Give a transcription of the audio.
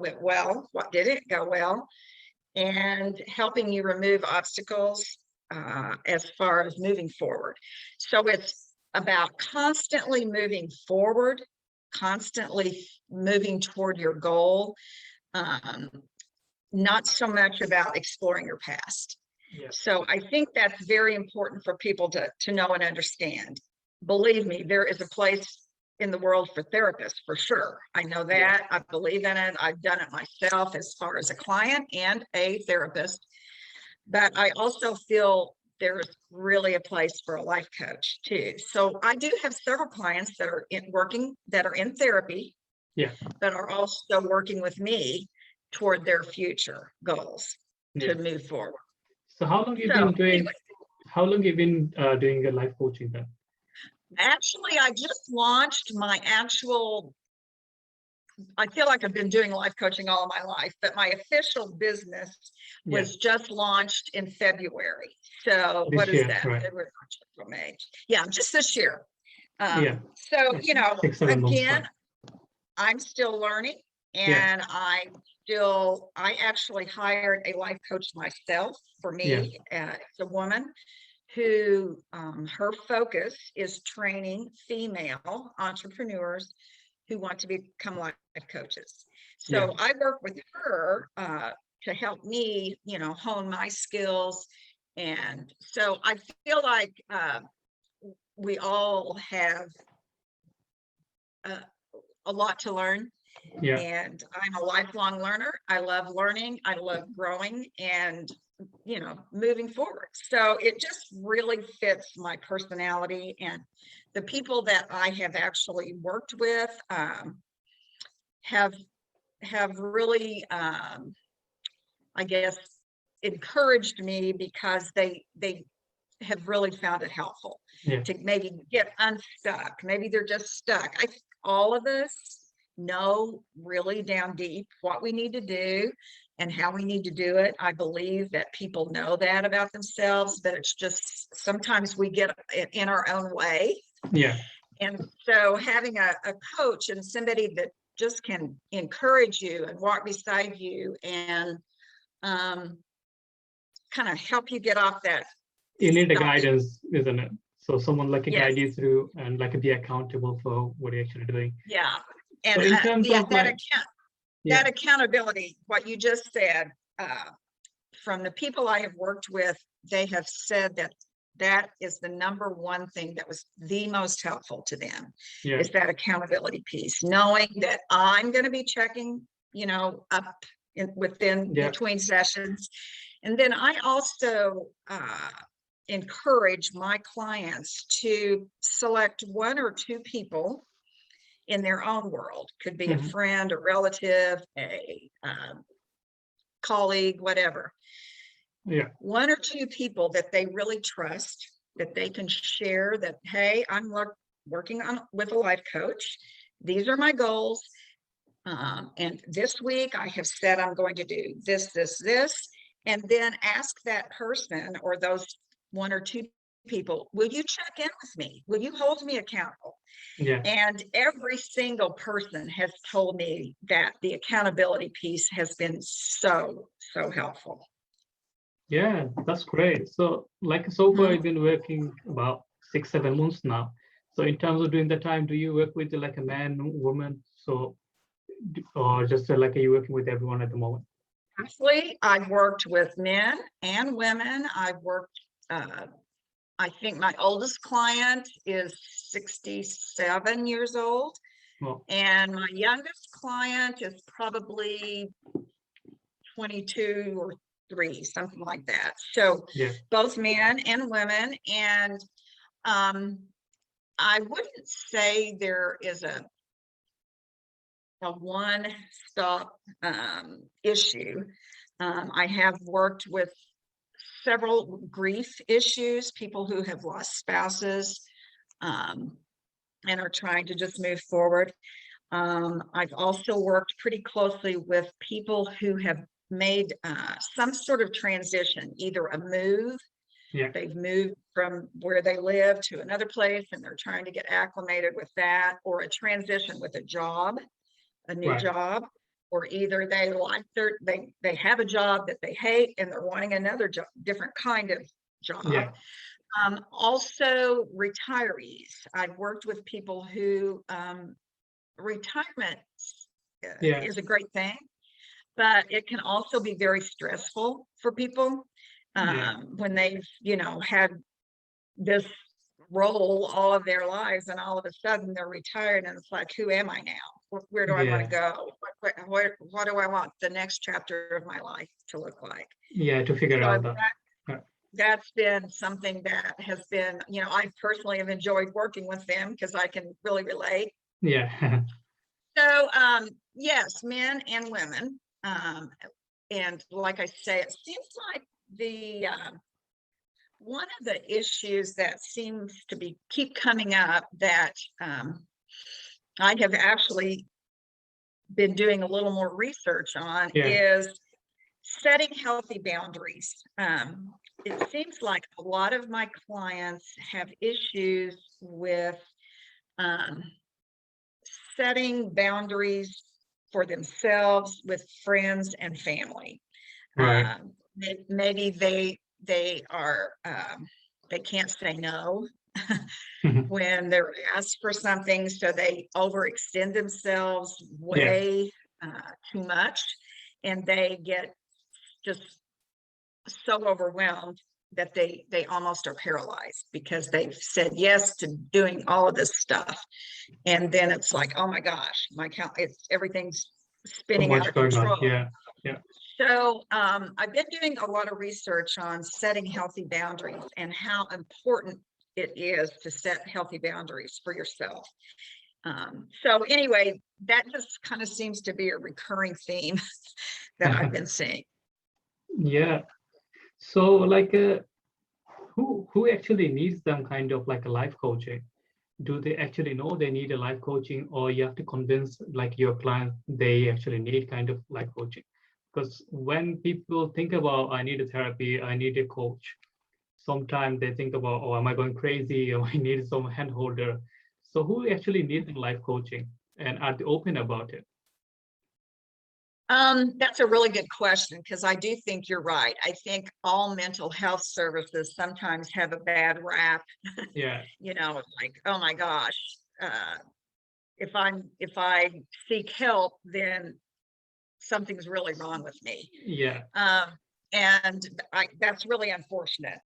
went well, what didn't go well, and helping you remove obstacles as far as moving forward. So it's about constantly moving forward, constantly moving toward your goal, not so much about exploring your past. Yeah. So I think that's very important for people to know and understand. Believe me, there is a place in the world for therapists, for sure. I know that. I believe in it. I've done it myself as far as a client and a therapist. But I also feel there's really a place for a life coach too. So I do have several clients that are in therapy, that are also working with me toward their future goals to move forward. So how long you been doing? How long you been doing your life coaching then? Actually, I just launched my actual. I feel like I've been doing life coaching all of my life, but my official business was just launched in February. So This what is year, that? right. February, March, April, May. Yeah, just this year. So It's you know, 6-7 months again, time. I'm still learning, and I actually hired a life coach myself for me. It's a woman who her focus is training female entrepreneurs who want to become life coaches. So I work with her to help me, you know, hone my skills. And so I feel like we all have a lot to learn. And I'm a lifelong learner. I love learning. I love growing and, you know, moving forward. So it just really fits my personality, and the people that I have actually worked with have really, I guess, encouraged me because they have really found it helpful to maybe get unstuck. Maybe they're just stuck. I think all of us know really down deep what we need to do and how we need to do it. I believe that people know that about themselves, but it's just sometimes we get in our own way. And so having a coach and somebody that just can encourage you and walk beside you and kind of help you get off that. You need the guidance, isn't it? So someone like a guide you through and like be accountable for what you're actually doing. And so in terms of that accountability, what you just said, from the people I have worked with, they have said that is the number one thing that was the most helpful to them, is that accountability piece, knowing that I'm going to be checking, you know, up between sessions. And then I also encourage my clients to select one or two people in their own world. Could be a friend, a relative, a colleague, whatever. One or two people that they really trust, that they can share that, hey, I'm working with a life coach. These are my goals. And this week I have said I'm going to do this, this, this. And then ask that person or those one or two people, will you check in with me? Will you hold me accountable? And every single person has told me that the accountability piece has been so helpful. Yeah, that's great. So like so far, I've been working about 6-7 months now. So in terms of doing the time, do you work with like a man, woman? So, or just like, are you working with everyone at the moment? Actually, I've worked with men and women. I've worked, I think my oldest client is 67 years old. And my youngest client is probably 22 or 3, something like that. So both men and women. And I wouldn't say there is a one-stop issue. I have worked with several grief issues, people who have lost spouses and are trying to just move forward. I've also worked pretty closely with people who have made some sort of transition, either a move. They've moved from where they live to another place and they're trying to get acclimated with that, or a transition with a job, a new job, or either they like they have a job that they hate and they're wanting another job, different kind of job. Yeah. Also retirees. I've worked with people who retirement Yeah. is a great thing, but it can also be very stressful for people when they've, had this role all of their lives, and all of a sudden they're retired, and it's like, who am I now? Where do I want to go? What do I want the next chapter of my life to look like? Yeah, to figure So out that. that's been something that has been, I personally have enjoyed working with them because I can really relate. Yeah. So yes, men and women. And like I say, it seems like the one of the issues that seems to keep coming up that I have actually been doing a little more research on is setting healthy boundaries. It seems like a lot of my clients have issues with setting boundaries for themselves, with friends and family. Right. Maybe they are they can't say no when they're asked for something, so they overextend themselves way too much, and they get just so overwhelmed that they almost are paralyzed because they've said yes to doing all of this stuff, and then it's like, oh my gosh, everything's spinning out of control. Yeah. So I've been doing a lot of research on setting healthy boundaries and how important it is to set healthy boundaries for yourself. So anyway, that just kind of seems to be a recurring theme that I've been seeing. Yeah. So who actually needs them kind of like a life coaching? Do they actually know they need a life coaching, or you have to convince like your client they actually need kind of life coaching? Because when people think about, I need a therapy, I need a coach, sometimes they think about, oh, am I going crazy, or I need some hand holder. So who actually needs life coaching, and are they open about it? That's a really good question, because I do think you're right. I think all mental health services sometimes have a bad rap. Yeah. Like, oh my gosh, if I seek help, then something's really wrong with me. Yeah. And that's really unfortunate.